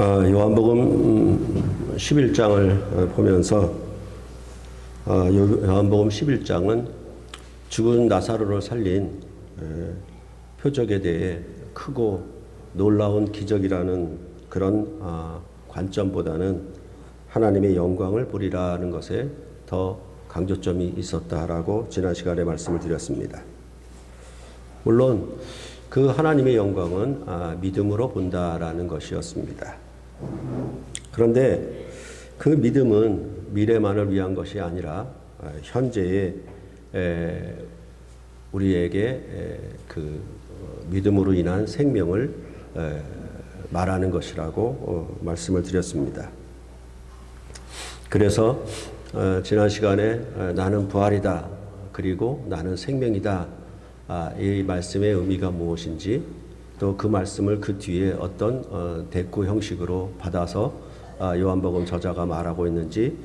요한복음 11장을 보면서 요한복음 11장은 죽은 나사로를 살린 표적에 대해 크고 놀라운 기적이라는 그런 관점보다는 하나님의 영광을 보리라는 것에 더 강조점이 있었다라고 지난 시간에 말씀을 드렸습니다. 물론 그 하나님의 영광은 믿음으로 본다라는 것이었습니다. 그런데 그 믿음은 미래만을 위한 것이 아니라 현재의 우리에게 그 믿음으로 인한 생명을 말하는 것이라고 말씀을 드렸습니다. 그래서 지난 시간에 나는 부활이다, 그리고 나는 생명이다, 이 말씀의 의미가 무엇인지, 또 그 말씀을 그 뒤에 어떤 대꾸 형식으로 받아서 요한복음 저자가 말하고 있는지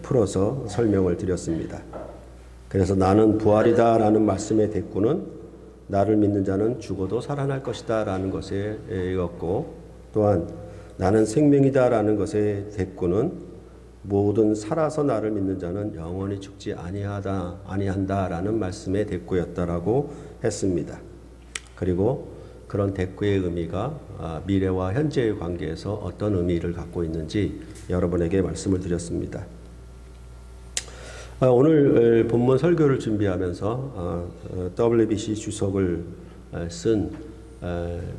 풀어서 설명을 드렸습니다. 그래서 나는 부활이다 라는 말씀의 대꾸는 나를 믿는 자는 죽어도 살아날 것이다 라는 것이었고, 또한 나는 생명이다 라는 것의 대꾸는 모든 살아서 나를 믿는 자는 영원히 죽지 아니한다 라는 말씀의 대꾸였다라고 했습니다. 그리고 그런 대꾸의 의미가 미래와 현재의 관계에서 어떤 의미를 갖고 있는지 여러분에게 말씀을 드렸습니다. 오늘 본문 설교를 준비하면서 WBC 주석을 쓴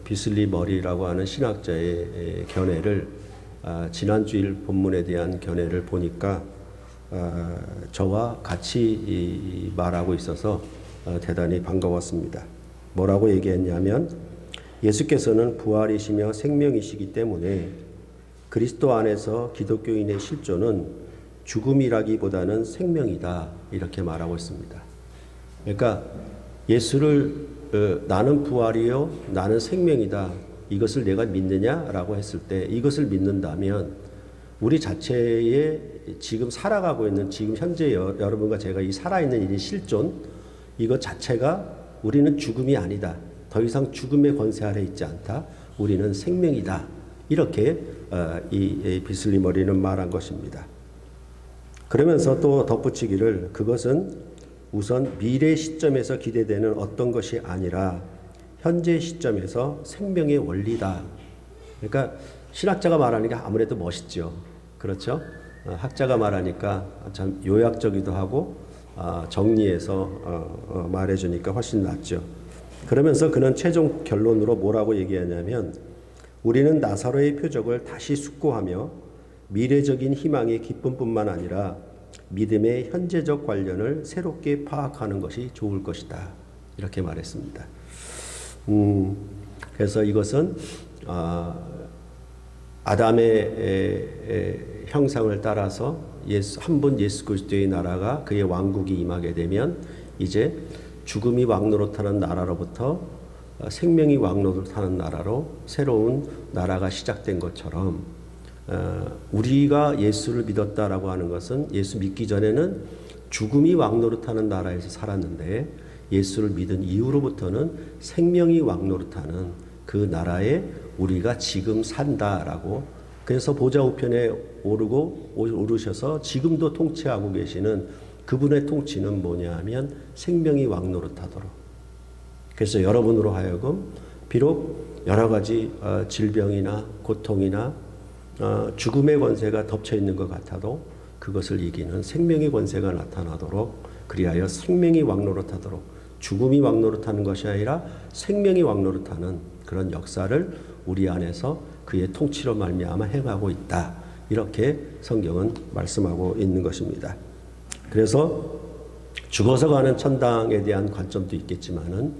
비슬리 머리라고 하는 신학자의 견해를, 지난주일 본문에 대한 견해를 보니까 저와 같이 말하고 있어서 대단히 반가웠습니다. 뭐라고 얘기했냐면, 예수께서는 부활이시며 생명이시기 때문에 그리스도 안에서 기독교인의 실존은 죽음이라기보다는 생명이다, 이렇게 말하고 있습니다. 그러니까 예수를 나는 부활이요 나는 생명이다, 이것을 내가 믿느냐라고 했을 때, 이것을 믿는다면 우리 자체의 지금 살아가고 있는, 지금 현재 여러분과 제가 이 살아있는 이 실존, 이것 자체가 우리는 죽음이 아니다, 더 이상 죽음의 권세 아래 있지 않다, 우리는 생명이다, 이렇게 이 비슬리 머리는 말한 것입니다. 그러면서 또 덧붙이기를, 그것은 우선 미래 시점에서 기대되는 어떤 것이 아니라 현재 시점에서 생명의 원리다. 그러니까 신학자가 말하니까 아무래도 멋있죠. 그렇죠? 학자가 말하니까 참 요약적이기도 하고 정리해서 말해주니까 훨씬 낫죠. 그러면서 그는 최종 결론으로 뭐라고 얘기하냐면, 우리는 나사로의 표적을 다시 숙고하며 미래적인 희망의 기쁨뿐만 아니라 믿음의 현재적 관련을 새롭게 파악하는 것이 좋을 것이다, 이렇게 말했습니다. 그래서 이것은 아담의 형상을 따라서 한 분 예수 그리스도의 나라가, 그의 왕국이 임하게 되면 이제 죽음이 왕노릇하는 나라로부터 생명이 왕노릇하는 나라로 새로운 나라가 시작된 것처럼, 우리가 예수를 믿었다라고 하는 것은 예수 믿기 전에는 죽음이 왕노릇하는 나라에서 살았는데, 예수를 믿은 이후로부터는 생명이 왕노릇하는 그 나라에 우리가 지금 산다라고, 그래서 보좌 우편에 오르셔서 지금도 통치하고 계시는 그분의 통치는 뭐냐 하면 생명이 왕노릇하도록. 그래서 여러분으로 하여금 비록 여러 가지 질병이나 고통이나 죽음의 권세가 덮쳐 있는 것 같아도 그것을 이기는 생명의 권세가 나타나도록, 그리하여 생명이 왕노릇하도록, 죽음이 왕노릇하는 것이 아니라 생명이 왕노릇하는 그런 역사를 우리 안에서 그의 통치로 말미암아 행하고 있다, 이렇게 성경은 말씀하고 있는 것입니다. 그래서 죽어서 가는 천당에 대한 관점도 있겠지만은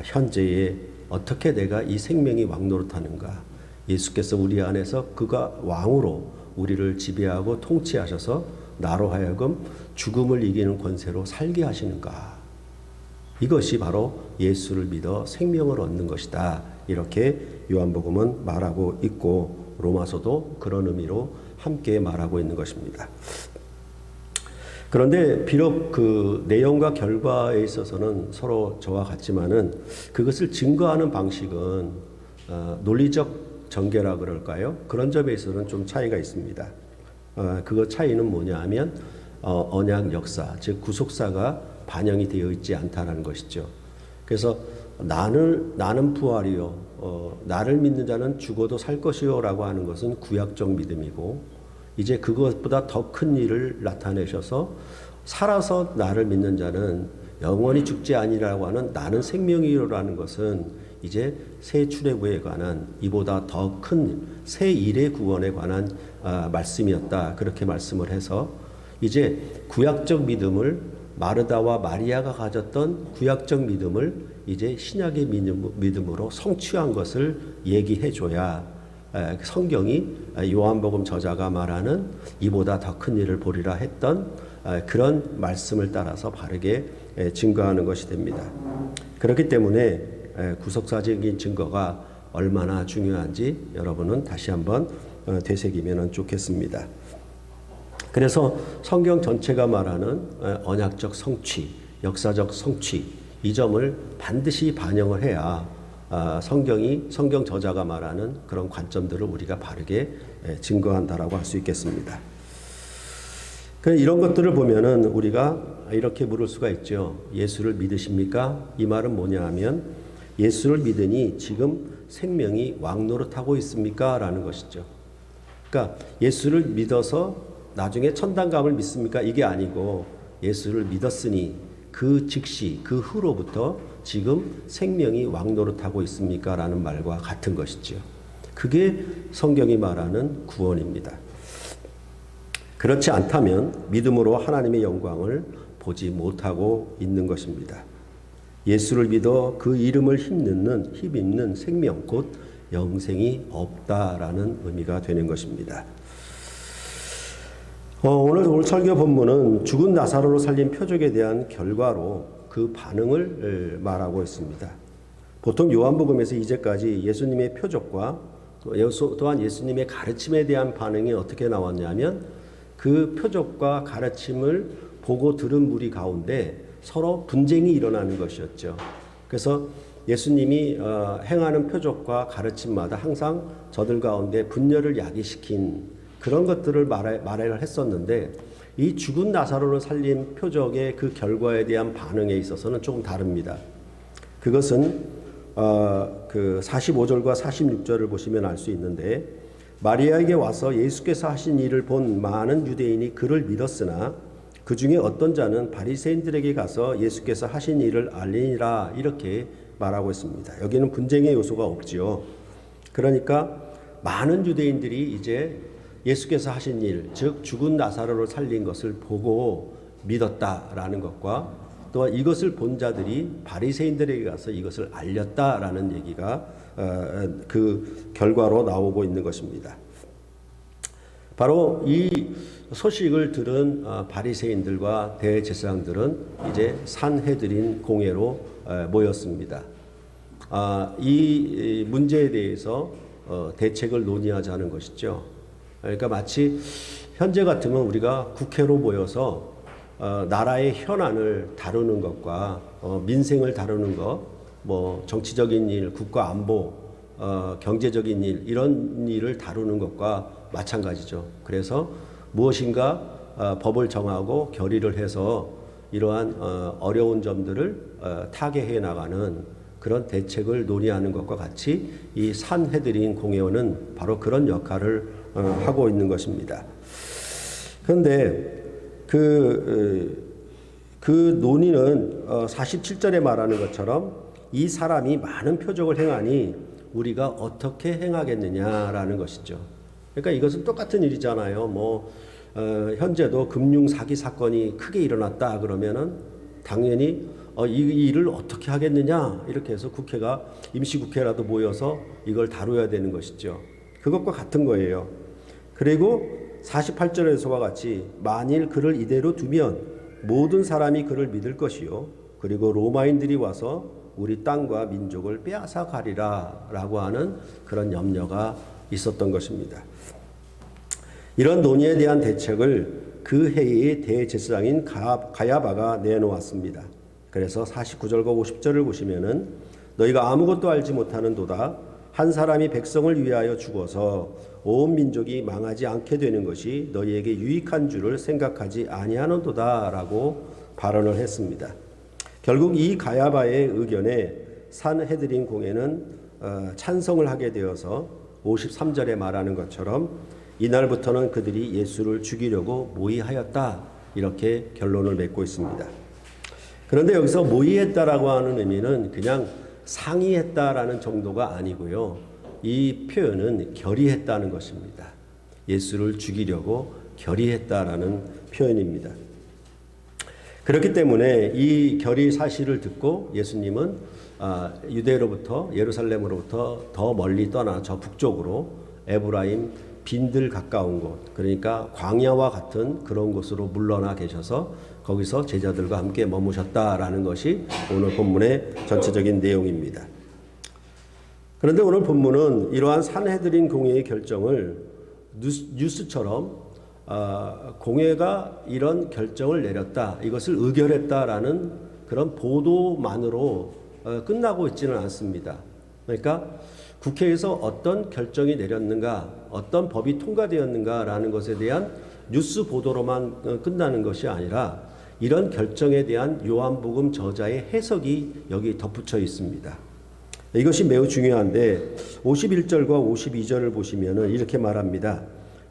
현재에 어떻게 내가 이 생명이 왕노릇하는가, 예수께서 우리 안에서 그가 왕으로 우리를 지배하고 통치하셔서 나로 하여금 죽음을 이기는 권세로 살게 하시는가, 이것이 바로 예수를 믿어 생명을 얻는 것이다, 이렇게 요한복음은 말하고 있고, 로마서도 그런 의미로 함께 말하고 있는 것입니다. 그런데 비록 그 내용과 결과에 있어서는 서로 저와 같지만은 그것을 증거하는 방식은 논리적 전개라 그럴까요? 그런 점에 있어서는 좀 차이가 있습니다. 그 차이는 뭐냐 하면 언약 역사, 즉 구속사가 반영이 되어 있지 않다는 것이죠. 그래서 나는 부활이요, 나를 믿는 자는 죽어도 살 것이요라고 하는 것은 구약적 믿음이고, 이제 그것보다 더 큰 일을 나타내셔서 살아서 나를 믿는 자는 영원히 죽지 아니라고 하는 나는 생명이요라는 것은 이제 새 출애굽에 관한 이보다 더 큰 새 일의 구원에 관한 말씀이었다. 그렇게 말씀을 해서 이제 구약적 믿음을 마르다와 마리아가 가졌던 구약적 믿음을 이제 신약의 믿음으로 성취한 것을 얘기해 줘야 성경이 요한복음 저자가 말하는 이보다 더 큰 일을 보리라 했던 그런 말씀을 따라서 바르게 증거하는 것이 됩니다. 그렇기 때문에 구속사적인 증거가 얼마나 중요한지 여러분은 다시 한번 되새기면 좋겠습니다. 그래서 성경 전체가 말하는 언약적 성취, 역사적 성취, 이 점을 반드시 반영을 해야 성경 저자가 말하는 그런 관점들을 우리가 바르게 증거한다라고 할 수 있겠습니다. 이런 것들을 보면은 우리가 이렇게 물을 수가 있죠. 예수를 믿으십니까? 이 말은 뭐냐 하면 예수를 믿으니 지금 생명이 왕노릇하고 있습니까? 라는 것이죠. 그러니까 예수를 믿어서 나중에 천당감을 믿습니까? 이게 아니고 예수를 믿었으니 그 즉시 그 후로부터 지금 생명이 왕노릇하고 있습니까? 라는 말과 같은 것이죠. 그게 성경이 말하는 구원입니다. 그렇지 않다면 믿음으로 하나님의 영광을 보지 못하고 있는 것입니다. 예수를 믿어 그 이름을 힘입는 생명 곧 영생이 없다라는 의미가 되는 것입니다. 오늘 설교 본문은 죽은 나사로를 살린 표적에 대한 결과로 그 반응을 말하고 있습니다. 보통 요한복음에서 이제까지 예수님의 표적과 또한 예수님의 가르침에 대한 반응이 어떻게 나왔냐면 그 표적과 가르침을 보고 들은 무리 가운데 서로 분쟁이 일어나는 것이었죠. 그래서 예수님이 행하는 표적과 가르침마다 항상 저들 가운데 분열을 야기시킨 그런 것들을 말을 했었는데 이 죽은 나사로를 살린 표적의 그 결과에 대한 반응에 있어서는 조금 다릅니다. 그것은 그 45절과 46절을 보시면 알 수 있는데 마리아에게 와서 예수께서 하신 일을 본 많은 유대인이 그를 믿었으나 그 중에 어떤 자는 바리새인들에게 가서 예수께서 하신 일을 알리니라 이렇게 말하고 있습니다. 여기는 분쟁의 요소가 없지요. 그러니까 많은 유대인들이 이제 예수께서 하신 일, 즉 죽은 나사로를 살린 것을 보고 믿었다라는 것과 또한 이것을 본 자들이 바리새인들에게 가서 이것을 알렸다라는 얘기가 그 결과로 나오고 있는 것입니다. 바로 이 소식을 들은 바리새인들과 대제사장들은 이제 산헤드린 공회로 모였습니다. 이 문제에 대해서 대책을 논의하자는 것이죠. 그러니까 마치 현재 같으면 우리가 국회로 모여서 나라의 현안을 다루는 것과 민생을 다루는 것, 뭐 정치적인 일, 국가 안보, 경제적인 일 이런 일을 다루는 것과 마찬가지죠. 그래서 무엇인가 법을 정하고 결의를 해서 이러한 어려운 점들을 타개해 나가는 그런 대책을 논의하는 것과 같이 이 산헤드린 공회원은 바로 그런 역할을 하고 있는 것입니다. 그런데 그 논의는 47절에 말하는 것처럼 이 사람이 많은 표적을 행하니 우리가 어떻게 행하겠느냐라는 것이죠. 그러니까 이것은 똑같은 일이잖아요. 현재도 금융 사기 사건이 크게 일어났다 그러면은 당연히 이 일을 어떻게 하겠느냐 이렇게 해서 국회가 임시국회라도 모여서 이걸 다뤄야 되는 것이죠. 그것과 같은 거예요. 그리고 48절에서와 같이 만일 그를 이대로 두면 모든 사람이 그를 믿을 것이요 그리고 로마인들이 와서 우리 땅과 민족을 빼앗아 가리라 라고 하는 그런 염려가 있었던 것입니다. 이런 논의에 대한 대책을 그 해의 대제사장인 가야바가 내놓았습니다. 그래서 49절과 50절을 보시면은 너희가 아무것도 알지 못하는도다 한 사람이 백성을 위하여 죽어서 온 민족이 망하지 않게 되는 것이 너희에게 유익한 줄을 생각하지 아니하는도다라고 발언을 했습니다. 결국 이 가야바의 의견에 산헤드린 공회는 찬성을 하게 되어서 53절에 말하는 것처럼 이날부터는 그들이 예수를 죽이려고 모의하였다, 이렇게 결론을 맺고 있습니다. 그런데 여기서 모의했다라고 하는 의미는 그냥 상의했다라는 정도가 아니고요. 이 표현은 결의했다는 것입니다. 예수를 죽이려고 결의했다라는 표현입니다. 그렇기 때문에 이 결의 사실을 듣고 예수님은 유대로부터 예루살렘으로부터 더 멀리 떠나 저 북쪽으로 에브라임 빈들 가까운 곳, 그러니까 광야와 같은 그런 곳으로 물러나 계셔서 거기서 제자들과 함께 머무셨다라는 것이 오늘 본문의 전체적인 내용입니다. 그런데 오늘 본문은 이러한 산헤드린 공회의 결정을 뉴스처럼 공회가 이런 결정을 내렸다, 이것을 의결했다라는 그런 보도만으로 끝나고 있지는 않습니다. 그러니까 국회에서 어떤 결정이 내렸는가, 어떤 법이 통과되었는가라는 것에 대한 뉴스 보도로만 끝나는 것이 아니라 이런 결정에 대한 요한복음 저자의 해석이 여기 덧붙여 있습니다. 이것이 매우 중요한데 51절과 52절을 보시면 이렇게 말합니다.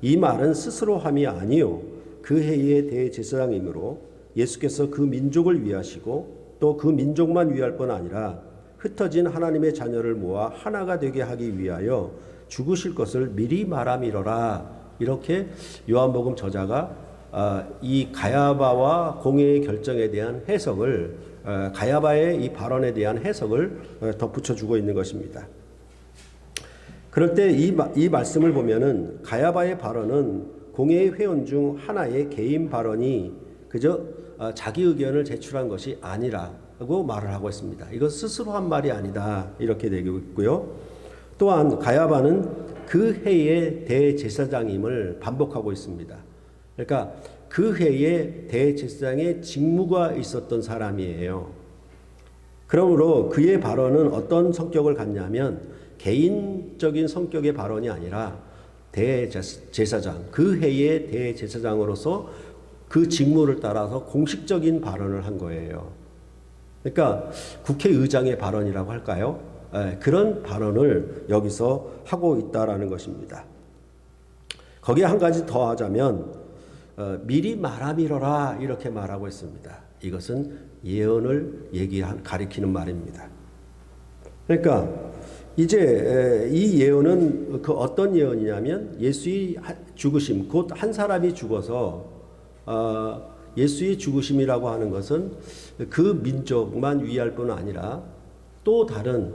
이 말은 스스로 함이 아니요 그 해의 대제사장이므로 예수께서 그 민족을 위하시고 또 그 민족만 위할 뿐 아니라 흩어진 하나님의 자녀를 모아 하나가 되게 하기 위하여 죽으실 것을 미리 말함이로라. 이렇게 요한복음 저자가 이 가야바와 공회의 결정에 대한 해석을, 가야바의 이 발언에 대한 해석을 덧붙여 주고 있는 것입니다. 그럴 때 이 말씀을 보면은 가야바의 발언은 공회의 회원 중 하나의 개인 발언이 그저 자기 의견을 제출한 것이 아니라고 말을 하고 있습니다. 이건 스스로 한 말이 아니다, 이렇게 되고 있고요. 또한 가야바는 그 해의 대제사장임을 반복하고 있습니다. 그러니까 그 해의 대제사장의 직무가 있었던 사람이에요. 그러므로 그의 발언은 어떤 성격을 갖냐면 개인적인 성격의 발언이 아니라 대제사장, 그 해의 대제사장으로서 그 직무를 따라서 공식적인 발언을 한 거예요. 그러니까 국회의장의 발언이라고 할까요? 그런 발언을 여기서 하고 있다라는 것입니다. 거기에 한 가지 더 하자면 미리 말함이로라, 이렇게 말하고 있습니다. 이것은 예언을 가리키는 말입니다. 그러니까 이제 이 예언은 그 어떤 예언이냐면 예수의 죽으심, 곧 한 사람이 죽어서 예수의 죽으심이라고 하는 것은 그 민족만 위할 뿐 아니라 또 다른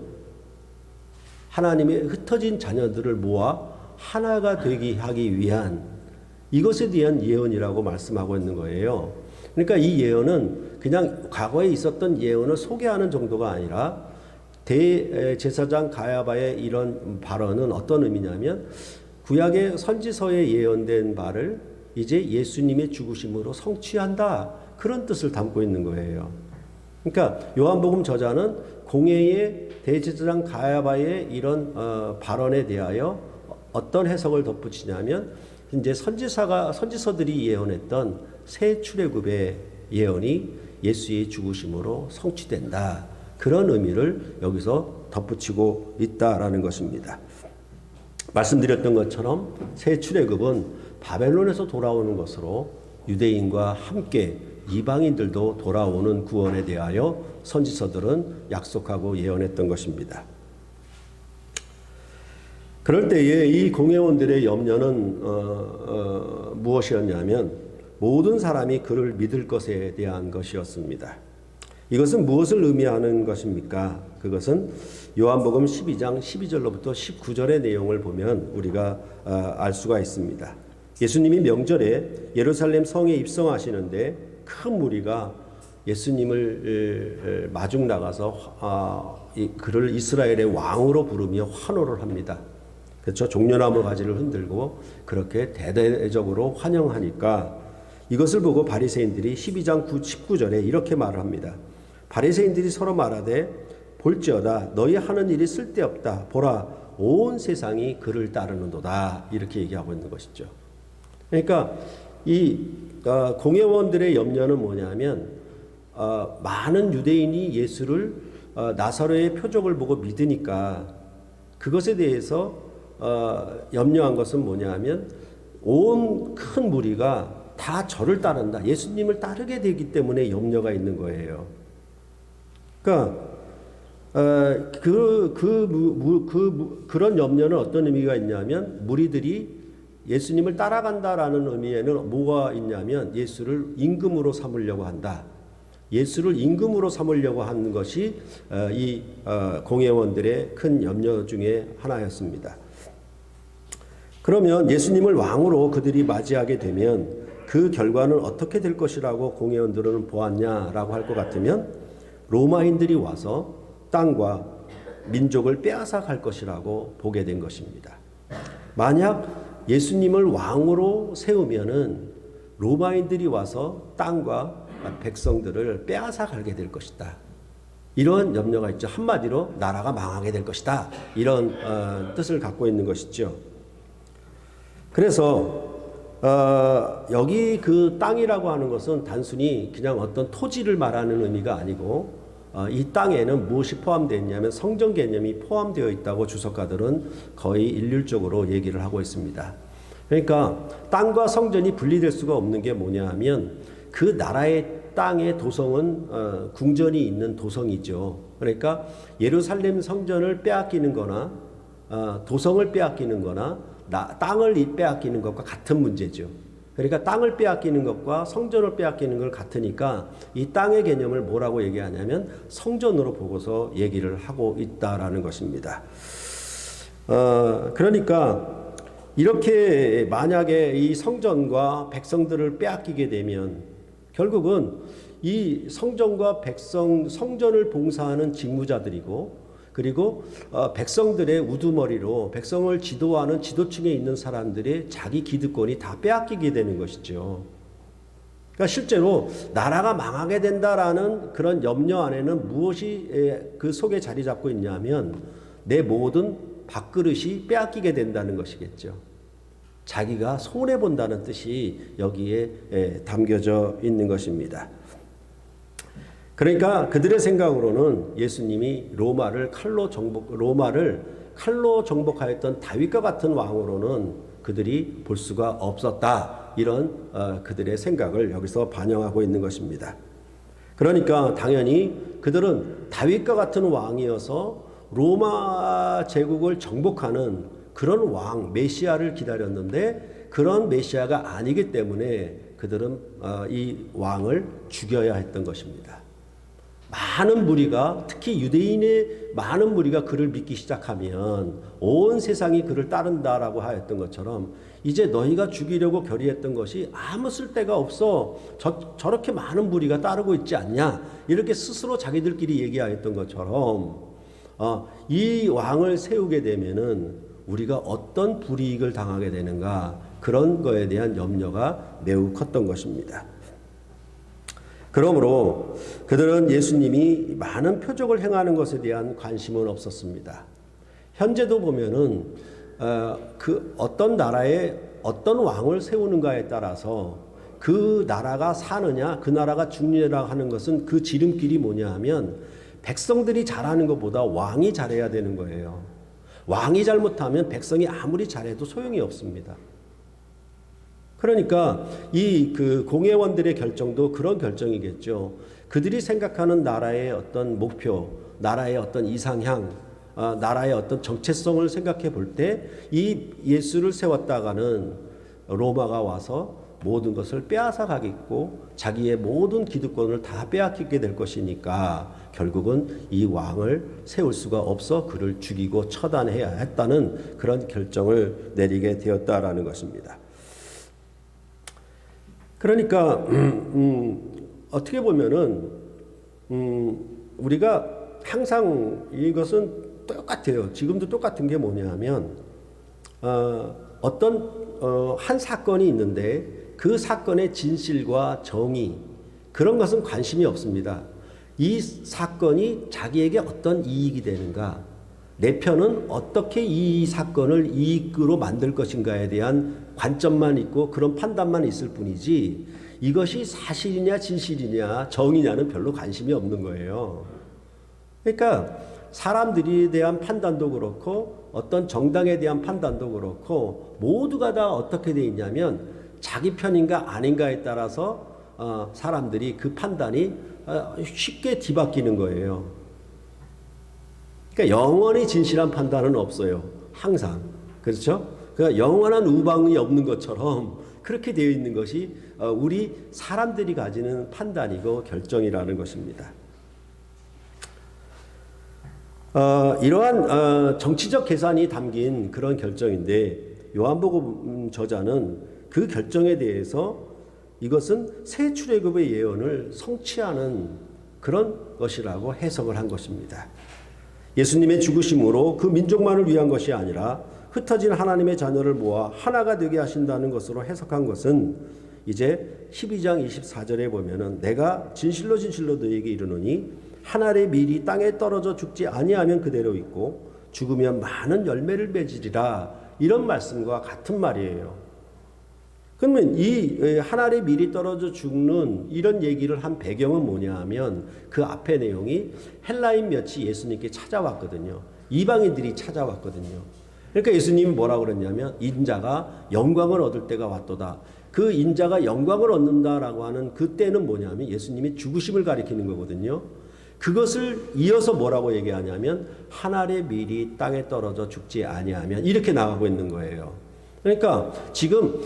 하나님의 흩어진 자녀들을 모아 하나가 되게 하기 위한 이것에 대한 예언이라고 말씀하고 있는 거예요. 그러니까 이 예언은 그냥 과거에 있었던 예언을 소개하는 정도가 아니라 대제사장 가야바의 이런 발언은 어떤 의미냐면 구약의 선지서에 예언된 바를 이제 예수님의 죽으심으로 성취한다, 그런 뜻을 담고 있는 거예요. 그러니까 요한복음 저자는 공회의 대제사장 가야바의 이런 발언에 대하여 어떤 해석을 덧붙이냐면 이제 선지서들이 예언했던 새 출애굽의 예언이 예수의 죽으심으로 성취된다, 그런 의미를 여기서 덧붙이고 있다라는 것입니다. 말씀드렸던 것처럼 새 출애굽은 바벨론에서 돌아오는 것으로 유대인과 함께 이방인들도 돌아오는 구원에 대하여 선지서들은 약속하고 예언했던 것입니다. 그럴 때에 이 공회원들의 염려는 무엇이었냐면 모든 사람이 그를 믿을 것에 대한 것이었습니다. 이것은 무엇을 의미하는 것입니까? 그것은 요한복음 12장 12절로부터 19절의 내용을 보면 우리가 알 수가 있습니다. 예수님이 명절에 예루살렘 성에 입성하시는데 큰 무리가 예수님을 마중 나가서 그를 이스라엘의 왕으로 부르며 환호를 합니다. 그렇죠? 종려나무 가지를 흔들고 그렇게 대대적으로 환영하니까 이것을 보고 바리새인들이 12장 19절에 이렇게 말을 합니다. 바리새인들이 서로 말하되 볼지어다 너희 하는 일이 쓸데없다. 보라 온 세상이 그를 따르는도다. 이렇게 얘기하고 있는 것이죠. 그러니까 이 공회원들의 염려는 뭐냐면 많은 유대인이 예수를 나사로의 표적을 보고 믿으니까 그것에 대해서 염려한 것은 뭐냐면 온 큰 무리가 다 저를 따른다. 예수님을 따르게 되기 때문에 염려가 있는 거예요. 그러니까 그런 염려는 어떤 의미가 있냐면 무리들이 예수님을 따라간다라는 의미에는 뭐가 있냐면 예수를 임금으로 삼으려고 한다. 예수를 임금으로 삼으려고 하는 것이 이 공회원들의 큰 염려 중에 하나였습니다. 그러면 예수님을 왕으로 그들이 맞이하게 되면 그 결과는 어떻게 될 것이라고 공회원들은 보았냐라고 할 것 같으면 로마인들이 와서 땅과 민족을 빼앗아 갈 것이라고 보게 된 것입니다. 만약 예수님을 왕으로 세우면은 로마인들이 와서 땅과 백성들을 빼앗아 가게 될 것이다. 이런 염려가 있죠. 한마디로 나라가 망하게 될 것이다. 이런 뜻을 갖고 있는 것이죠. 그래서 여기 그 땅이라고 하는 것은 단순히 그냥 어떤 토지를 말하는 의미가 아니고 이 땅에는 무엇이 포함되어 있냐면 성전 개념이 포함되어 있다고 주석가들은 거의 일률적으로 얘기를 하고 있습니다. 그러니까 땅과 성전이 분리될 수가 없는 게 뭐냐 하면 그 나라의 땅의 도성은 궁전이 있는 도성이죠. 그러니까 예루살렘 성전을 빼앗기는 거나 도성을 빼앗기는 거나 땅을 빼앗기는 것과 같은 문제죠. 그러니까 땅을 빼앗기는 것과 성전을 빼앗기는 걸 같으니까 이 땅의 개념을 뭐라고 얘기하냐면 성전으로 보고서 얘기를 하고 있다라는 것입니다. 그러니까 이렇게 만약에 이 성전과 백성들을 빼앗기게 되면 결국은 이 성전과 성전을 봉사하는 직무자들이고 그리고 백성들의 우두머리로 백성을 지도하는 지도층에 있는 사람들의 자기 기득권이 다 빼앗기게 되는 것이죠. 그러니까 실제로 나라가 망하게 된다라는 그런 염려 안에는 무엇이 그 속에 자리 잡고 있냐면 내 모든 밥그릇이 빼앗기게 된다는 것이겠죠. 자기가 손해본다는 뜻이 여기에 담겨져 있는 것입니다. 그러니까 그들의 생각으로는 예수님이 로마를 칼로 정복하였던 다윗과 같은 왕으로는 그들이 볼 수가 없었다. 이런 그들의 생각을 여기서 반영하고 있는 것입니다. 그러니까 당연히 그들은 다윗과 같은 왕이어서 로마 제국을 정복하는 그런 왕, 메시아를 기다렸는데 그런 메시아가 아니기 때문에 그들은 이 왕을 죽여야 했던 것입니다. 많은 무리가 특히 유대인의 많은 무리가 그를 믿기 시작하면 온 세상이 그를 따른다라고 하였던 것처럼 이제 너희가 죽이려고 결의했던 것이 아무 쓸데가 없어. 저렇게 많은 무리가 따르고 있지 않냐. 이렇게 스스로 자기들끼리 얘기하였던 것처럼 이 왕을 세우게 되면은 우리가 어떤 불이익을 당하게 되는가 그런 거에 대한 염려가 매우 컸던 것입니다. 그러므로 그들은 예수님이 많은 표적을 행하는 것에 대한 관심은 없었습니다. 현재도 보면은 그 어떤 나라에 어떤 왕을 세우는가에 따라서 그 나라가 사느냐 그 나라가 죽느냐 하는 것은 그 지름길이 뭐냐 하면 백성들이 잘하는 것보다 왕이 잘해야 되는 거예요. 왕이 잘못하면 백성이 아무리 잘해도 소용이 없습니다. 그러니까 이 그 공회원들의 결정도 그런 결정이겠죠. 그들이 생각하는 나라의 어떤 목표, 나라의 어떤 이상향, 나라의 어떤 정체성을 생각해 볼 때 이 예수를 세웠다가는 로마가 와서 모든 것을 빼앗아 가겠고 자기의 모든 기득권을 다 빼앗기게 될 것이니까 결국은 이 왕을 세울 수가 없어 그를 죽이고 처단해야 했다는 그런 결정을 내리게 되었다라는 것입니다. 그러니까 어떻게 보면은 우리가 항상 이것은 똑같아요. 지금도 똑같은 게 뭐냐면 어떤 한 사건이 있는데 그 사건의 진실과 정의 그런 것은 관심이 없습니다. 이 사건이 자기에게 어떤 이익이 되는가 내 편은 어떻게 이 사건을 이익으로 만들 것인가에 대한 관점만 있고 그런 판단만 있을 뿐이지 이것이 사실이냐 진실이냐 정의냐는 별로 관심이 없는 거예요. 그러니까 사람들에 대한 판단도 그렇고 어떤 정당에 대한 판단도 그렇고 모두가 다 어떻게 돼 있냐면 자기 편인가 아닌가에 따라서 사람들이 그 판단이 쉽게 뒤바뀌는 거예요. 그러니까 영원히 진실한 판단은 없어요. 항상. 그렇죠? 그러니까 영원한 우방이 없는 것처럼 그렇게 되어 있는 것이 우리 사람들이 가지는 판단이고 결정이라는 것입니다. 이러한 정치적 계산이 담긴 그런 결정인데 요한복음 저자는 그 결정에 대해서 이것은 새 출애굽의 예언을 성취하는 그런 것이라고 해석을 한 것입니다. 예수님의 죽으심으로 그 민족만을 위한 것이 아니라 흩어진 하나님의 자녀를 모아 하나가 되게 하신다는 것으로 해석한 것은 이제 12장 24절에 보면은 내가 진실로 진실로 너희에게 이르노니 한 알의 밀이 땅에 떨어져 죽지 아니하면 그대로 있고 죽으면 많은 열매를 맺으리라 이런 말씀과 같은 말이에요. 그러면 이 한 알의 밀이 떨어져 죽는 이런 얘기를 한 배경은 뭐냐 하면 그 앞의 내용이 헬라인 몇이 예수님께 찾아왔거든요. 이방인들이 찾아왔거든요. 그러니까 예수님이 뭐라고 그랬냐면 인자가 영광을 얻을 때가 왔도다. 그 인자가 영광을 얻는다라고 하는 그 때는 뭐냐면 예수님이 죽으심을 가리키는 거거든요. 그것을 이어서 뭐라고 얘기하냐면 한 알의 밀이 땅에 떨어져 죽지 아니하면 이렇게 나가고 있는 거예요. 그러니까 지금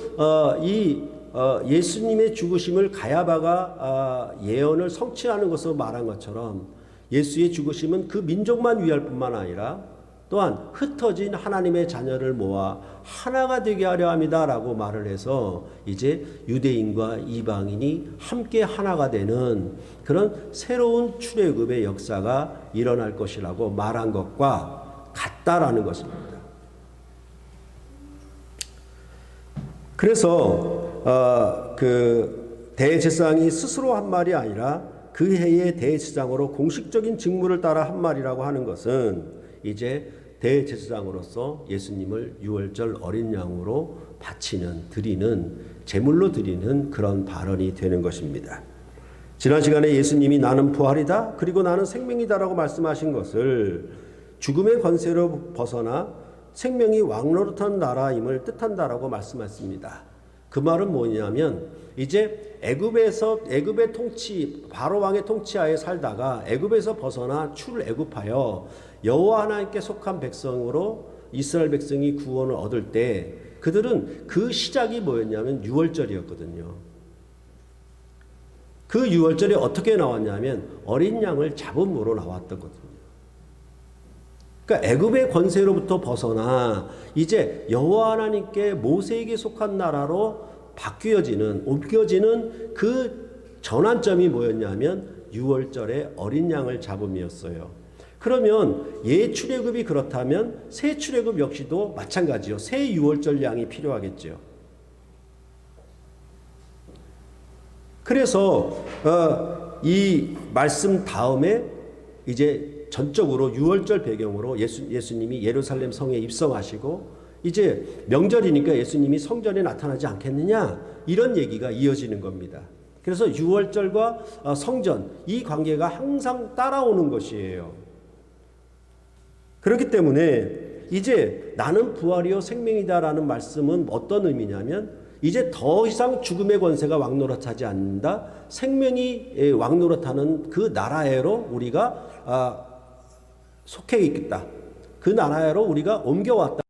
예수님의 죽으심을 가야바가 예언을 성취하는 것으로 말한 것처럼 예수의 죽으심은 그 민족만 위할 뿐만 아니라 또한 흩어진 하나님의 자녀를 모아 하나가 되게 하려 합니다라고 말을 해서 이제 유대인과 이방인이 함께 하나가 되는 그런 새로운 출애굽의 역사가 일어날 것이라고 말한 것과 같다라는 것입니다. 그래서 그 대제사장이 스스로 한 말이 아니라 그 해의 대제사장으로 공식적인 직무를 따라 한 말이라고 하는 것은 이제 대제사장으로서 예수님을 유월절 어린 양으로 바치는 드리는 제물로 드리는 그런 발언이 되는 것입니다. 지난 시간에 예수님이 나는 부활이다 그리고 나는 생명이다라고 말씀하신 것을 죽음의 권세로 벗어나 생명이 왕노릇한 나라임을 뜻한다라고 말씀했습니다. 그 말은 뭐냐면 이제 애굽의 통치 바로 왕의 통치하에 살다가 애굽에서 벗어나 출애굽하여 여호와 하나님께 속한 백성으로 이스라엘 백성이 구원을 얻을 때 그들은 그 시작이 뭐였냐면 유월절이었거든요. 그 유월절이 어떻게 나왔냐면 어린 양을 잡음으로 나왔던 거거든요. 그러니까 애굽의 권세로부터 벗어나 이제 여호와 하나님께 모세에게 속한 나라로 옮겨지는 그 전환점이 뭐였냐면 유월절에 어린 양을 잡음이었어요. 그러면 예 출애굽이 그렇다면 새 출애굽 역시도 마찬가지요. 새 유월절 양이 필요하겠죠. 그래서 이 말씀 다음에 이제 전적으로 유월절 배경으로 예수님이 예루살렘 성에 입성하시고 이제 명절이니까 예수님이 성전에 나타나지 않겠느냐 이런 얘기가 이어지는 겁니다. 그래서 유월절과 성전 이 관계가 항상 따라오는 것이에요. 그렇기 때문에 이제 나는 부활이요 생명이다라는 말씀은 어떤 의미냐면 이제 더 이상 죽음의 권세가 왕노릇하지 않는다. 생명이 왕노릇하는 그 나라에로 우리가 속해 있겠다. 그 나라로 우리가 옮겨왔다.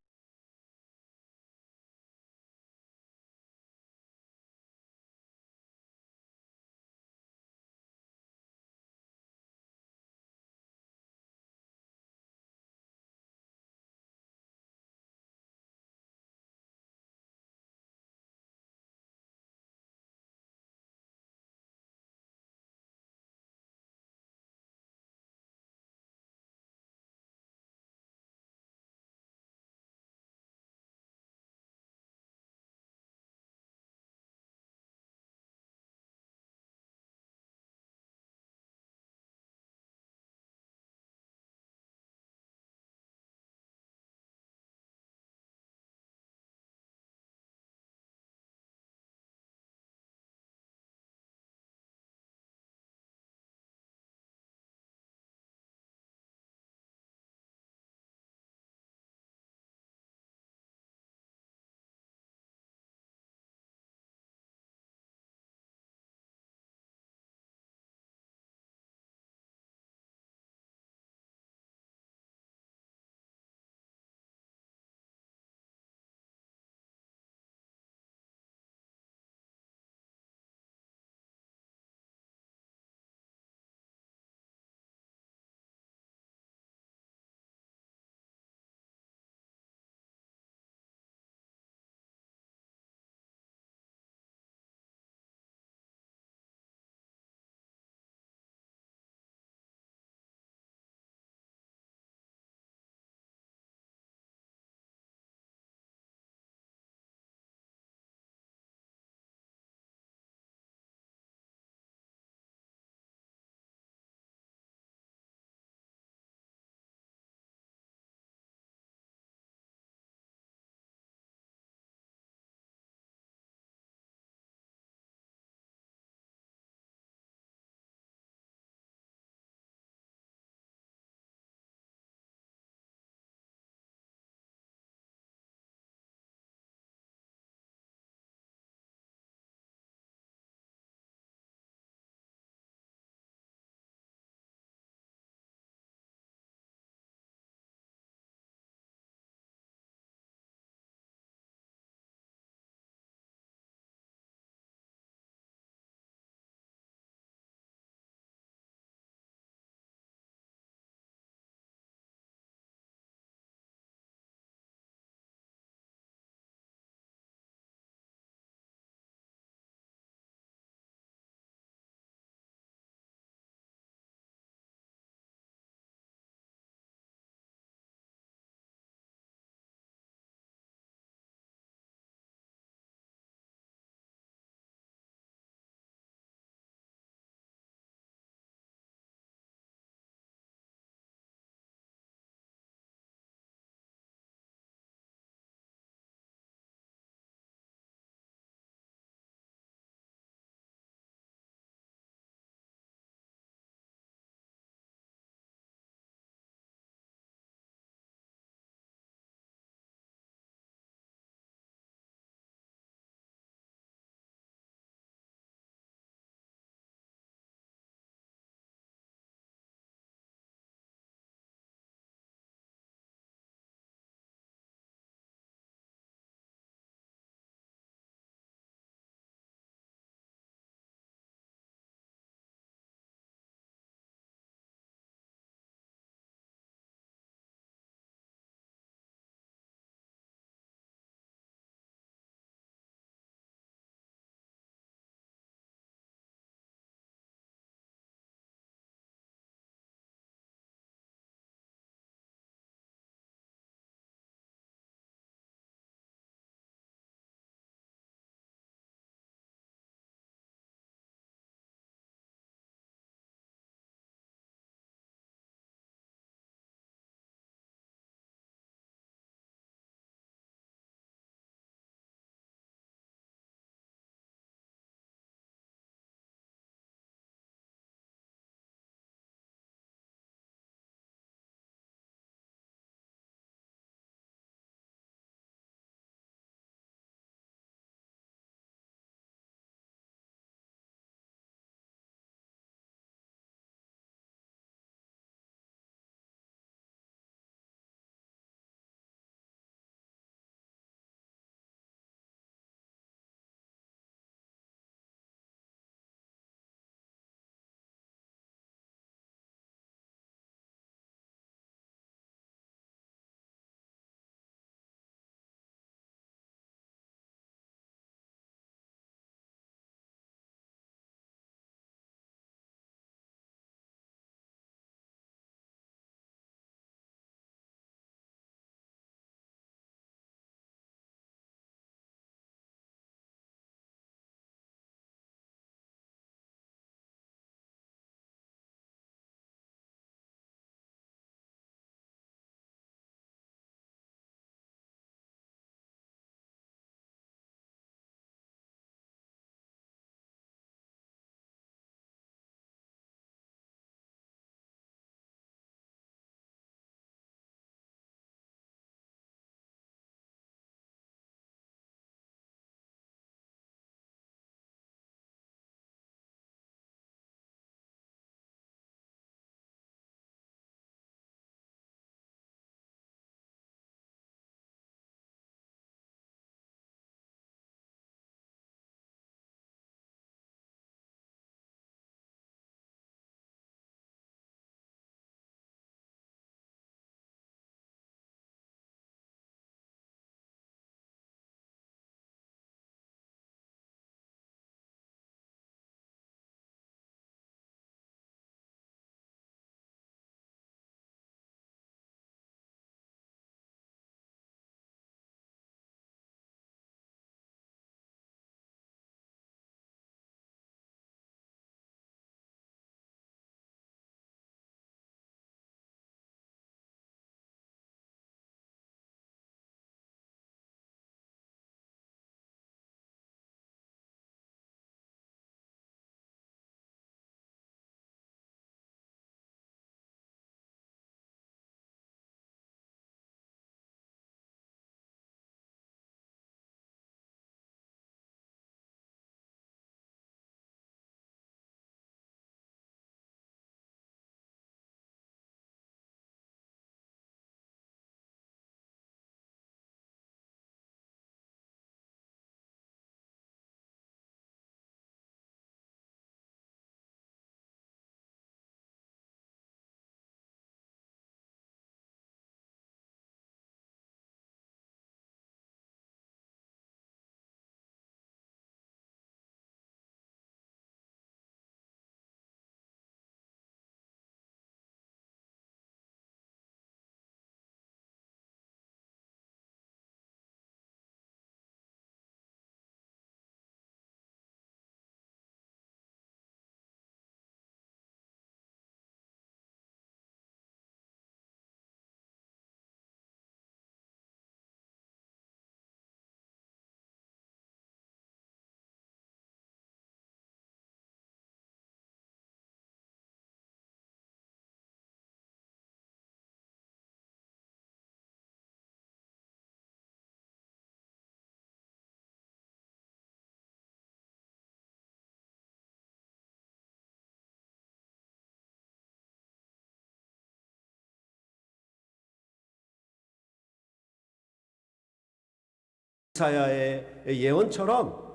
이사야의 예언처럼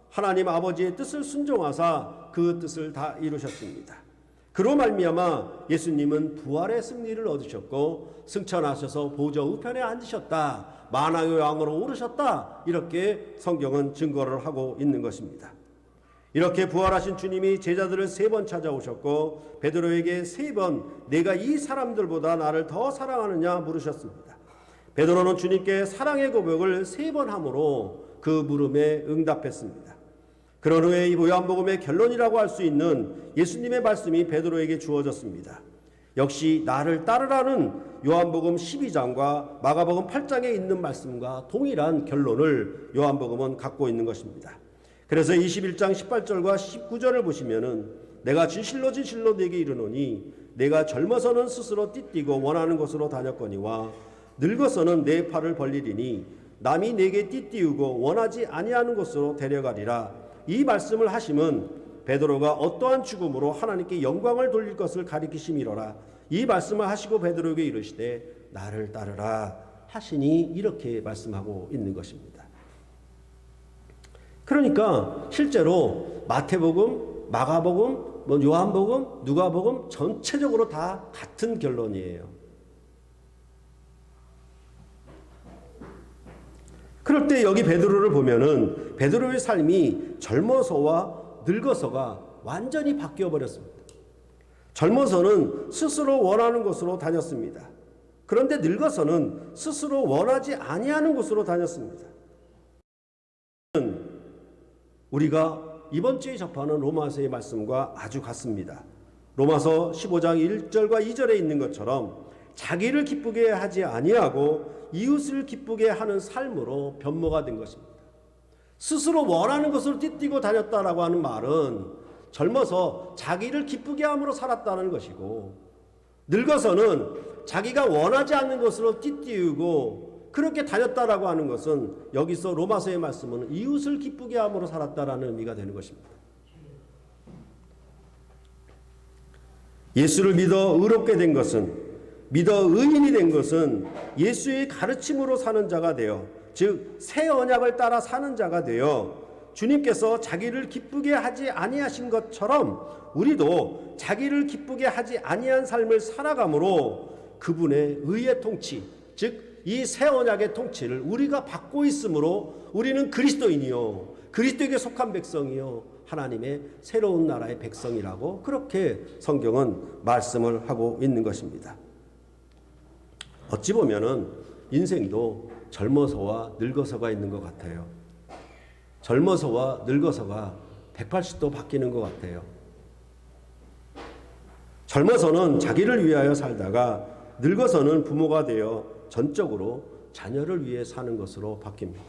하나님 아버지의 뜻을 순종하사 그 뜻을 다 이루셨습니다. 그로 말미암아 예수님은 부활의 승리를 얻으셨고 승천하셔서 보좌 우편에 앉으셨다, 만왕의 왕으로 오르셨다, 이렇게 성경은 증거를 하고 있는 것입니다. 이렇게 부활하신 주님이 제자들을 3번 찾아오셨고 베드로에게 3번 내가 이 사람들보다 나를 더 사랑하느냐 물으셨습니다. 베드로는 주님께 사랑의 고백을 3번 함으로 그 물음에 응답했습니다. 그런 후에 이 요한복음의 결론이라고 할 수 있는 예수님의 말씀이 베드로에게 주어졌습니다. 역시 나를 따르라는 요한복음 12장과 마가복음 8장에 있는 말씀과 동일한 결론을 요한복음은 갖고 있는 것입니다. 그래서 21장 18절과 19절을 보시면은 내가 진실로 진실로 네게 이르노니 내가 젊어서는 스스로 띠띠고 원하는 곳으로 다녔거니와 늙어서는 내 팔을 벌리리니 남이 내게 띠띠우고 원하지 아니하는 곳으로 데려가리라. 이 말씀을 하심은 베드로가 어떠한 죽음으로 하나님께 영광을 돌릴 것을 가리키심이로라. 이 말씀을 하시고 베드로에게 이르시되 나를 따르라 하시니 이렇게 말씀하고 있는 것입니다. 그러니까 실제로 마태복음, 마가복음, 요한복음, 누가복음 전체적으로 다 같은 결론이에요. 그럴 때 여기 베드로를 보면은 베드로의 삶이 젊어서와 늙어서가 완전히 바뀌어 버렸습니다. 젊어서는 스스로 원하는 곳으로 다녔습니다. 그런데 늙어서는 스스로 원하지 아니하는 곳으로 다녔습니다. 우리가 이번 주에 접하는 로마서의 말씀과 아주 같습니다. 로마서 15장 1절과 2절에 있는 것처럼 자기를 기쁘게 하지 아니하고 이웃을 기쁘게 하는 삶으로 변모가 된 것입니다. 스스로 원하는 것으로 띠띠고 다녔다라고 하는 말은 젊어서 자기를 기쁘게 함으로 살았다는 것이고 늙어서는 자기가 원하지 않는 것으로 띠띠우고 그렇게 다녔다라고 하는 것은 여기서 로마서의 말씀은 이웃을 기쁘게 함으로 살았다라는 의미가 되는 것입니다. 예수를 믿어 의롭게 된 것은 믿어 의인이 된 것은 예수의 가르침으로 사는 자가 되어 즉 새 언약을 따라 사는 자가 되어 주님께서 자기를 기쁘게 하지 아니하신 것처럼 우리도 자기를 기쁘게 하지 아니한 삶을 살아감으로 그분의 의의 통치 즉 이 새 언약의 통치를 우리가 받고 있으므로 우리는 그리스도인이요 그리스도에게 속한 백성이요 하나님의 새로운 나라의 백성이라고 그렇게 성경은 말씀을 하고 있는 것입니다. 어찌 보면은 인생도 젊어서와 늙어서가 있는 것 같아요. 젊어서와 늙어서가 180도 바뀌는 것 같아요. 젊어서는 자기를 위하여 살다가 늙어서는 부모가 되어 전적으로 자녀를 위해 사는 것으로 바뀝니다.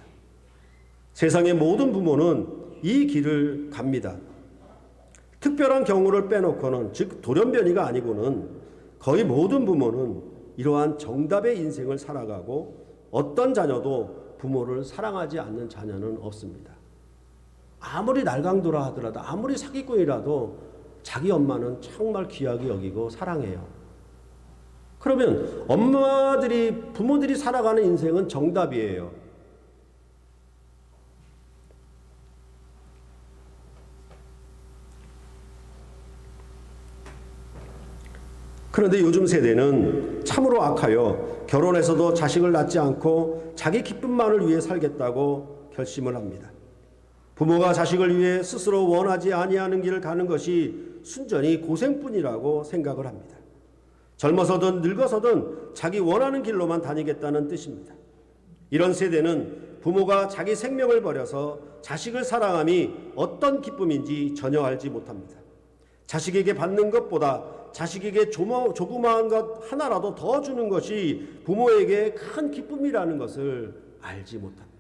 세상의 모든 부모는 이 길을 갑니다. 특별한 경우를 빼놓고는 즉 돌연변이가 아니고는 거의 모든 부모는 이러한 정답의 인생을 살아가고 어떤 자녀도 부모를 사랑하지 않는 자녀는 없습니다. 아무리 날강도라 하더라도 아무리 사기꾼이라도 자기 엄마는 정말 귀하게 여기고 사랑해요. 그러면 부모들이 살아가는 인생은 정답이에요. 그런데 요즘 세대는 참으로 악하여 결혼해서도 자식을 낳지 않고 자기 기쁨만을 위해 살겠다고 결심을 합니다. 부모가 자식을 위해 스스로 원하지 아니하는 길을 가는 것이 순전히 고생뿐이라고 생각을 합니다. 젊어서든 늙어서든 자기 원하는 길로만 다니겠다는 뜻입니다. 이런 세대는 부모가 자기 생명을 버려서 자식을 사랑함이 어떤 기쁨인지 전혀 알지 못합니다. 자식에게 받는 것보다 자식에게 조그마한 것 하나라도 더 주는 것이 부모에게 큰 기쁨이라는 것을 알지 못합니다.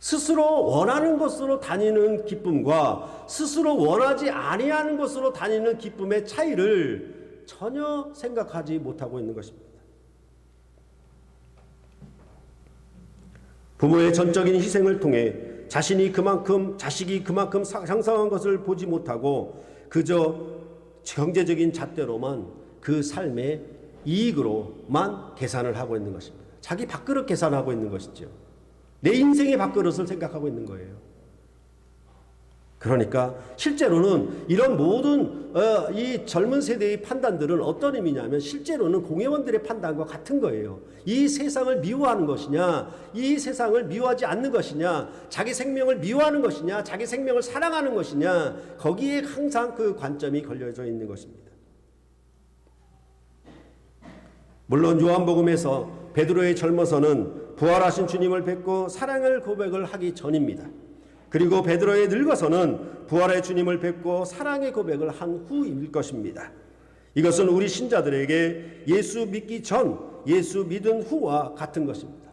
스스로 원하는 곳으로 다니는 기쁨과 스스로 원하지 아니하는 곳으로 다니는 기쁨의 차이를 전혀 생각하지 못하고 있는 것입니다. 부모의 전적인 희생을 통해 자식이 그만큼 상상한 것을 보지 못하고 그저 경제적인 잣대로만 그 삶의 이익으로만 계산을 하고 있는 것입니다. 자기 밥그릇 계산하고 있는 것이죠. 내 인생의 밥그릇을 생각하고 있는 거예요. 그러니까 실제로는 이런 모든 이 젊은 세대의 판단들은 어떤 의미냐면 실제로는 공회원들의 판단과 같은 거예요. 이 세상을 미워하는 것이냐, 이 세상을 미워하지 않는 것이냐, 자기 생명을 미워하는 것이냐, 자기 생명을 사랑하는 것이냐, 거기에 항상 그 관점이 걸려져 있는 것입니다. 물론 요한복음에서 베드로의 젊어서는 부활하신 주님을 뵙고 사랑을 고백을 하기 전입니다. 그리고 베드로의 늙어서는 부활의 주님을 뵙고 사랑의 고백을 한 후일 것입니다. 이것은 우리 신자들에게 예수 믿기 전, 예수 믿은 후와 같은 것입니다.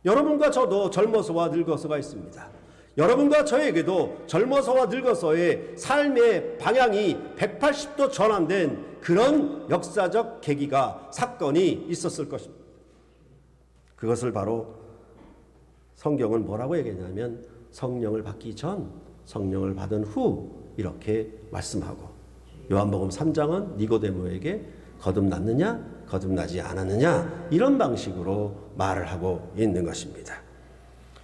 여러분과 저도 젊어서와 늙어서가 있습니다. 여러분과 저에게도 젊어서와 늙어서의 삶의 방향이 180도 전환된 그런 역사적 계기가, 사건이 있었을 것입니다. 그것을 바로 성경은 뭐라고 얘기하냐면 성령을 받기 전, 성령을 받은 후 이렇게 말씀하고, 요한복음 3장은 니고데모에게 거듭났느냐 거듭나지 않았느냐 이런 방식으로 말을 하고 있는 것입니다.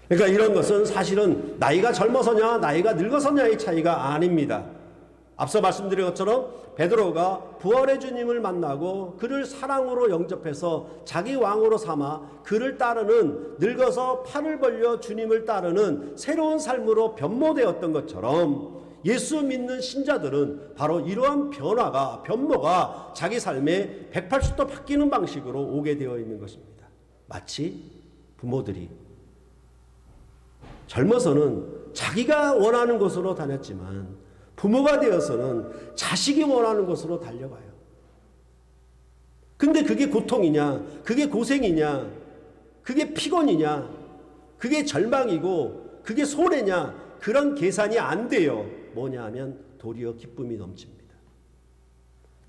그러니까 이런 것은 사실은 나이가 젊어서냐 나이가 늙어서냐의 차이가 아닙니다. 앞서 말씀드린 것처럼 베드로가 부활의 주님을 만나고 그를 사랑으로 영접해서 자기 왕으로 삼아 그를 따르는, 늙어서 팔을 벌려 주님을 따르는 새로운 삶으로 변모되었던 것처럼 예수 믿는 신자들은 바로 이러한 변모가 자기 삶에 180도 바뀌는 방식으로 오게 되어 있는 것입니다. 마치 부모들이 젊어서는 자기가 원하는 곳으로 다녔지만 부모가 되어서는 자식이 원하는 곳으로 달려가요. 근데 그게 고통이냐, 그게 고생이냐, 그게 피곤이냐, 그게 절망이고 그게 손해냐, 그런 계산이 안 돼요. 뭐냐 하면 도리어 기쁨이 넘칩니다.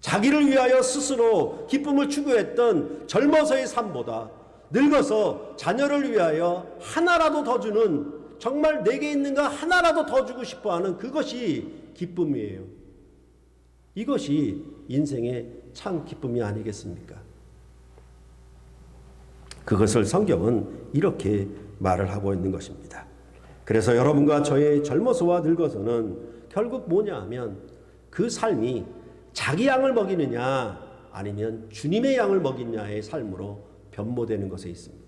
자기를 위하여 스스로 기쁨을 추구했던 젊어서의 삶보다 늙어서 자녀를 위하여 하나라도 더 주는, 정말 내게 있는 거 하나라도 더 주고 싶어하는 그것이 기쁨이에요. 이것이 인생의 참 기쁨이 아니겠습니까? 그것을 성경은 이렇게 말을 하고 있는 것입니다. 그래서 여러분과 저의 젊어서와 늙어서는 결국 뭐냐 하면 그 삶이 자기 양을 먹이느냐 아니면 주님의 양을 먹이느냐의 삶으로 변모되는 것에 있습니다.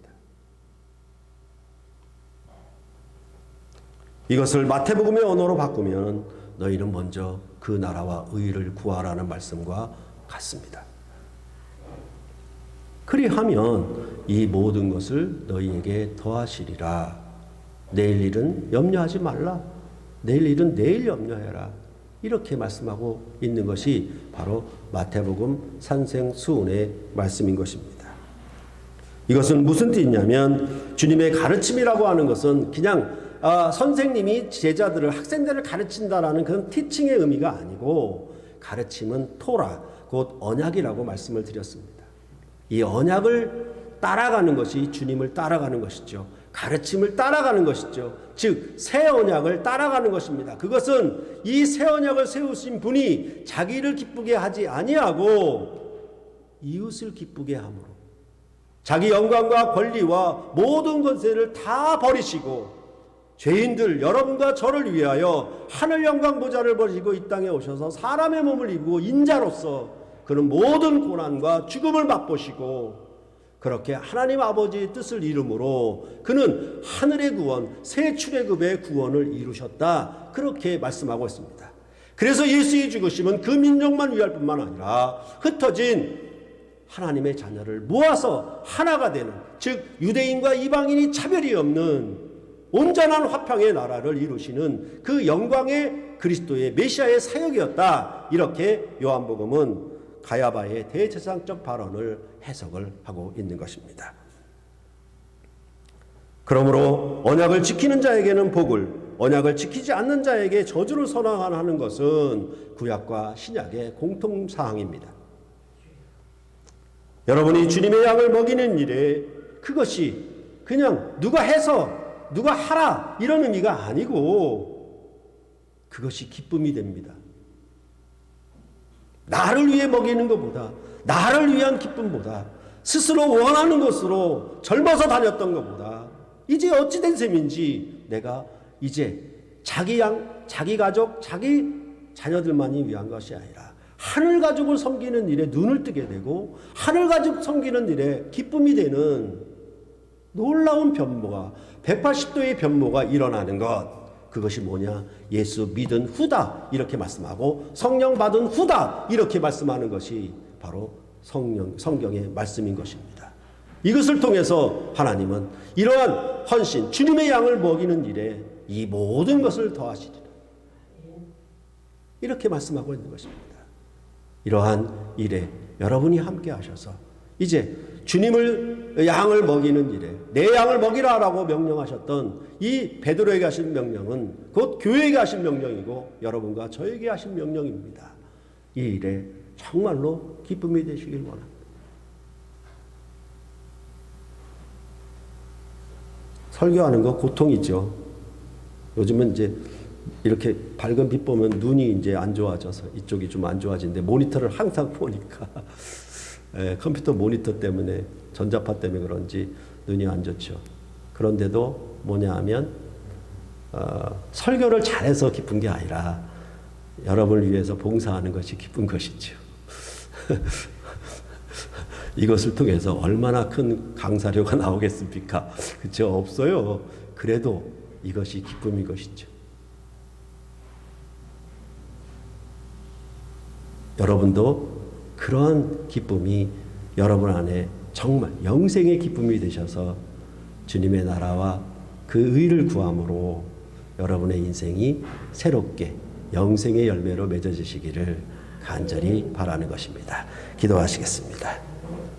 이것을 마태복음의 언어로 바꾸면 너희는 먼저 그 나라와 의를 구하라는 말씀과 같습니다. 그리하면 이 모든 것을 너희에게 더하시리라. 내일 일은 염려하지 말라. 내일 일은 내일 염려해라. 이렇게 말씀하고 있는 것이 바로 마태복음 산생수훈의 말씀인 것입니다. 이것은 무슨 뜻이냐면 주님의 가르침이라고 하는 것은 그냥 선생님이 제자들을, 학생들을 가르친다라는 그런 티칭의 의미가 아니고, 가르침은 토라, 곧 언약이라고 말씀을 드렸습니다. 이 언약을 따라가는 것이 주님을 따라가는 것이죠. 가르침을 따라가는 것이죠. 즉 새 언약을 따라가는 것입니다. 그것은 이 새 언약을 세우신 분이 자기를 기쁘게 하지 아니하고 이웃을 기쁘게 함으로 자기 영광과 권리와 모든 권세를 다 버리시고 죄인들 여러분과 저를 위하여 하늘 영광 보좌를 버리시고 이 땅에 오셔서 사람의 몸을 입고 인자로서 그는 모든 고난과 죽음을 맛보시고 그렇게 하나님 아버지의 뜻을 이름으로 그는 하늘의 구원, 새 출애굽의 구원을 이루셨다. 그렇게 말씀하고 있습니다. 그래서 예수의 죽으심은 그 민족만 위할 뿐만 아니라 흩어진 하나님의 자녀를 모아서 하나가 되는, 즉 유대인과 이방인이 차별이 없는 온전한 화평의 나라를 이루시는 그 영광의 그리스도의 메시아의 사역이었다. 이렇게 요한복음은 가야바의 대제사장적 발언을 해석을 하고 있는 것입니다. 그러므로 언약을 지키는 자에게는 복을, 언약을 지키지 않는 자에게 저주를 선언하는 것은 구약과 신약의 공통사항입니다. 여러분이 주님의 양을 먹이는 일에 그것이 그냥 누가 해서 누가 하라 이런 의미가 아니고 그것이 기쁨이 됩니다. 나를 위해 먹이는 것보다, 나를 위한 기쁨보다 스스로 원하는 것으로 젊어서 다녔던 것보다 이제 어찌된 셈인지 내가 이제 자기 양, 자기 가족, 자기 자녀들만이 위한 것이 아니라 하늘 가족을 섬기는 일에 눈을 뜨게 되고 하늘 가족 섬기는 일에 기쁨이 되는 놀라운 변모가 180도의 변모가 일어나는 것. 그것이 뭐냐? 예수 믿은 후다 이렇게 말씀하고 성령 받은 후다 이렇게 말씀하는 것이 바로 성경의 말씀인 것입니다. 이것을 통해서 하나님은 이러한 헌신, 주님의 양을 먹이는 일에 이 모든 것을 더하시리라. 이렇게 말씀하고 있는 것입니다. 이러한 일에 여러분이 함께 하셔서 이제 주님을 양을 먹이는 일에 내 양을 먹이라라고 명령하셨던 이 베드로에게 하신 명령은 곧 교회에게 하신 명령이고 여러분과 저에게 하신 명령입니다. 이 일에 정말로 기쁨이 되시길 원합니다. 설교하는 거 고통이죠. 요즘은 이제 이렇게 밝은 빛 보면 눈이 이제 안 좋아져서 이쪽이 좀 안 좋아지는데 모니터를 항상 보니까 컴퓨터 모니터 때문에 전자파 때문에 그런지 눈이 안 좋죠. 그런데도 뭐냐 하면 설교를 잘해서 기쁜 게 아니라 여러분을 위해서 봉사하는 것이 기쁜 것이죠. 이것을 통해서 얼마나 큰 강사료가 나오겠습니까? 그렇죠? 없어요. 그래도 이것이 기쁨인 것이죠. 여러분도 그러한 기쁨이 여러분 안에 정말 영생의 기쁨이 되셔서 주님의 나라와 그 의를 구함으로 여러분의 인생이 새롭게 영생의 열매로 맺어지시기를 간절히 바라는 것입니다. 기도하시겠습니다.